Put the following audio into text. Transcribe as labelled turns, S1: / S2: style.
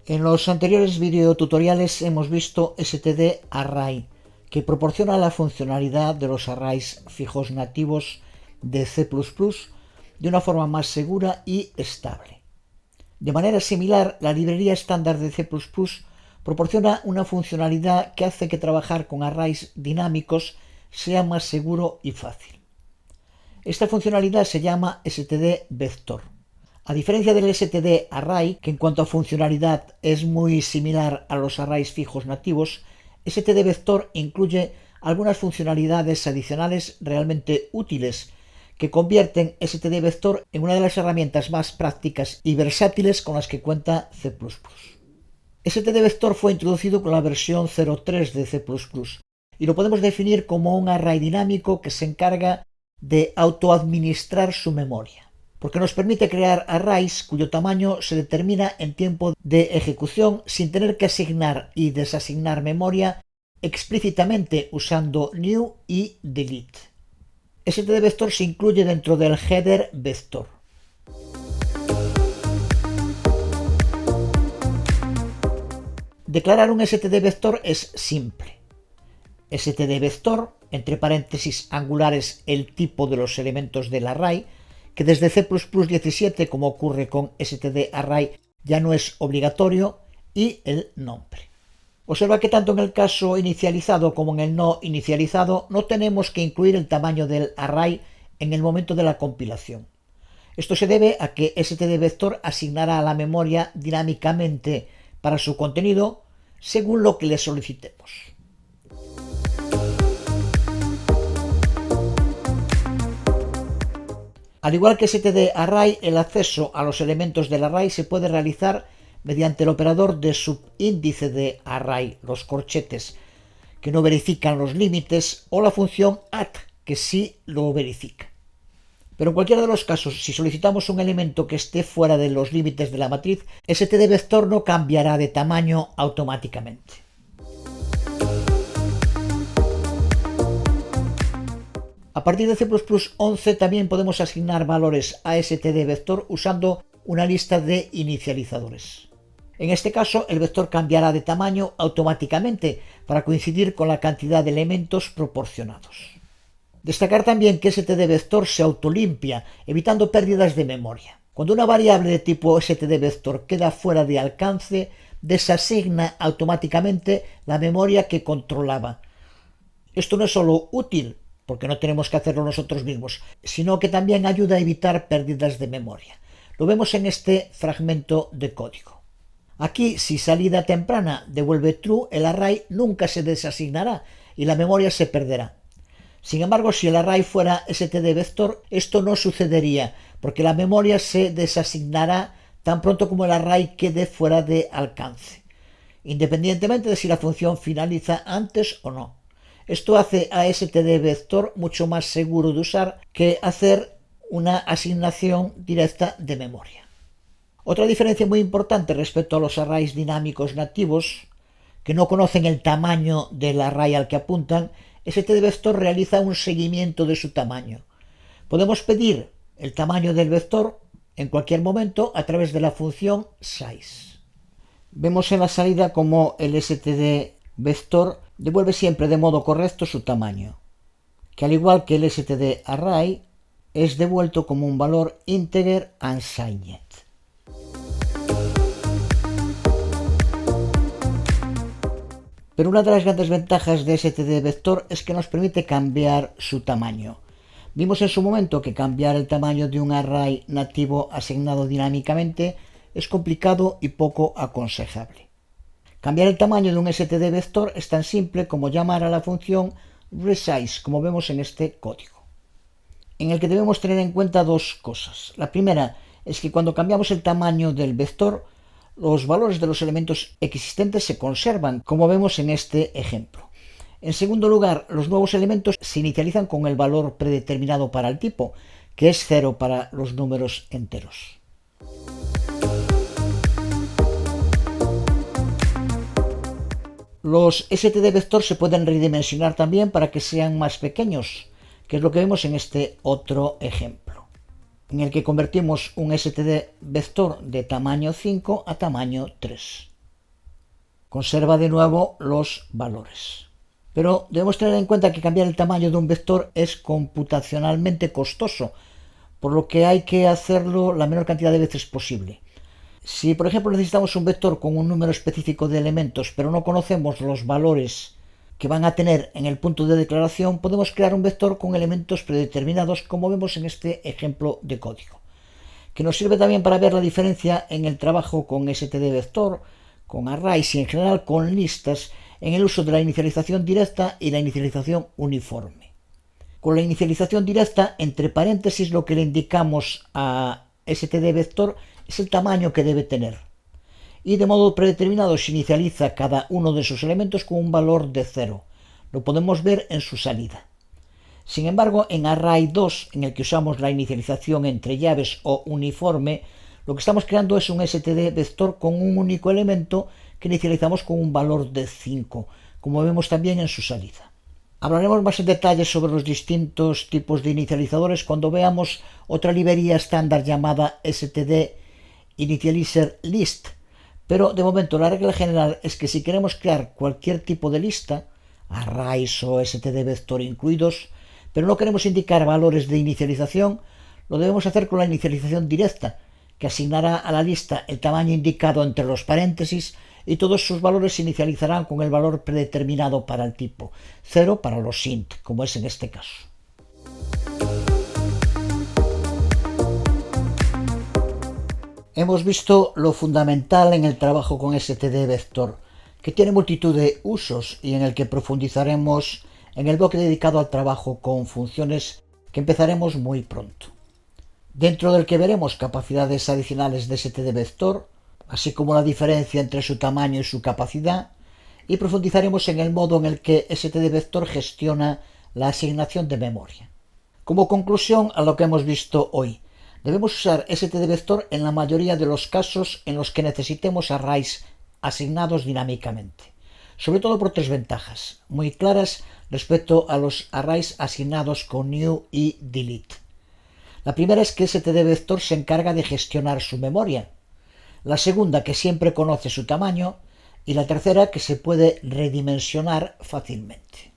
S1: En los anteriores videotutoriales hemos visto std_array, que proporciona la funcionalidad de los arrays fijos nativos de C++ de una forma más segura y estable. De manera similar, la librería estándar de C++ proporciona una funcionalidad que hace que trabajar con arrays dinámicos sea más seguro y fácil. Esta funcionalidad se llama std_vector. A diferencia del std_array, que en cuanto a funcionalidad es muy similar a los arrays fijos nativos, std_vector incluye algunas funcionalidades adicionales realmente útiles que convierten std_vector en una de las herramientas más prácticas y versátiles con las que cuenta C++. std_vector fue introducido con la versión 0.3 de C++ y lo podemos definir como un array dinámico que se encarga de autoadministrar su memoria, porque nos permite crear arrays cuyo tamaño se determina en tiempo de ejecución sin tener que asignar y desasignar memoria explícitamente usando new y delete. std_vector se incluye dentro del header vector. Declarar un std_vector es simple. std_vector, entre paréntesis angulares el tipo de los elementos del array, que desde C++17, como ocurre con std_array, ya no es obligatorio, y el nombre. Observa que tanto en el caso inicializado como en el no inicializado no tenemos que incluir el tamaño del array en el momento de la compilación. Esto se debe a que std_vector asignará a la memoria dinámicamente para su contenido según lo que le solicitemos. Al igual que std_array, el acceso a los elementos del array se puede realizar mediante el operador de subíndice de array, los corchetes, que no verifican los límites, o la función at, que sí lo verifica. Pero en cualquiera de los casos, si solicitamos un elemento que esté fuera de los límites de la matriz, std_vector no cambiará de tamaño automáticamente. A partir de C++11 también podemos asignar valores a std_vector usando una lista de inicializadores. En este caso, el vector cambiará de tamaño automáticamente para coincidir con la cantidad de elementos proporcionados. Destacar también que std_vector se autolimpia, evitando pérdidas de memoria. Cuando una variable de tipo std_vector queda fuera de alcance, desasigna automáticamente la memoria que controlaba. Esto no es solo útil, porque no tenemos que hacerlo nosotros mismos, sino que también ayuda a evitar pérdidas de memoria. Lo vemos en este fragmento de código. Aquí, si salida temprana devuelve true, el array nunca se desasignará y la memoria se perderá. Sin embargo, si el array fuera std_vector, esto no sucedería, porque la memoria se desasignará tan pronto como el array quede fuera de alcance, independientemente de si la función finaliza antes o no. Esto hace a std_vector mucho más seguro de usar que hacer una asignación directa de memoria. Otra diferencia muy importante respecto a los arrays dinámicos nativos, que no conocen el tamaño del array al que apuntan, std_vector realiza un seguimiento de su tamaño. Podemos pedir el tamaño del vector en cualquier momento a través de la función size. Vemos en la salida como el std_vector devuelve siempre de modo correcto su tamaño, que al igual que el std_array es devuelto como un valor integer unsigned. Pero una de las grandes ventajas de std_vector es que nos permite cambiar su tamaño. Vimos en su momento que cambiar el tamaño de un array nativo asignado dinámicamente es complicado y poco aconsejable. Cambiar el tamaño de un std_vector es tan simple como llamar a la función resize, como vemos en este código, en el que debemos tener en cuenta dos cosas. La primera es que cuando cambiamos el tamaño del vector, los valores de los elementos existentes se conservan, como vemos en este ejemplo. En segundo lugar, los nuevos elementos se inicializan con el valor predeterminado para el tipo, que es 0 para los números enteros. Los std_vector se pueden redimensionar también para que sean más pequeños, que es lo que vemos en este otro ejemplo, en el que convertimos un std_vector de tamaño 5 a tamaño 3. conserva de nuevo los valores. Pero debemos tener en cuenta que cambiar el tamaño de un vector es computacionalmente costoso, por lo que hay que hacerlo la menor cantidad de veces posible. Si, por ejemplo, necesitamos un vector con un número específico de elementos, pero no conocemos los valores que van a tener en el punto de declaración, podemos crear un vector con elementos predeterminados, como vemos en este ejemplo de código, que nos sirve también para ver la diferencia en el trabajo con std-vector, con arrays y en general con listas, en el uso de la inicialización directa y la inicialización uniforme. Con la inicialización directa, entre paréntesis, lo que le indicamos a std-vector es el tamaño que debe tener. Y de modo predeterminado se inicializa cada uno de sus elementos con un valor de 0. Lo podemos ver en su salida. Sin embargo, en array2, en el que usamos la inicialización entre llaves o uniforme, lo que estamos creando es un std-vector con un único elemento que inicializamos con un valor de 5, como vemos también en su salida. Hablaremos más en detalle sobre los distintos tipos de inicializadores cuando veamos otra librería estándar llamada std-initializer-list, pero de momento la regla general es que si queremos crear cualquier tipo de lista, arrays o std-vector incluidos, pero no queremos indicar valores de inicialización, lo debemos hacer con la inicialización directa, que asignará a la lista el tamaño indicado entre los paréntesis y todos sus valores se inicializarán con el valor predeterminado para el tipo, 0 para los int, como es en este caso. Hemos visto lo fundamental en el trabajo con std-vector, que tiene multitud de usos y en el que profundizaremos en el bloque dedicado al trabajo con funciones que empezaremos muy pronto, dentro del que veremos capacidades adicionales de std-vector, así como la diferencia entre su tamaño y su capacidad, y profundizaremos en el modo en el que std-vector gestiona la asignación de memoria. Como conclusión a lo que hemos visto hoy, debemos usar std-vector en la mayoría de los casos en los que necesitemos arrays asignados dinámicamente, sobre todo por tres ventajas, muy claras respecto a los arrays asignados con new y delete. La primera es que std-vector se encarga de gestionar su memoria, la segunda que siempre conoce su tamaño y la tercera que se puede redimensionar fácilmente.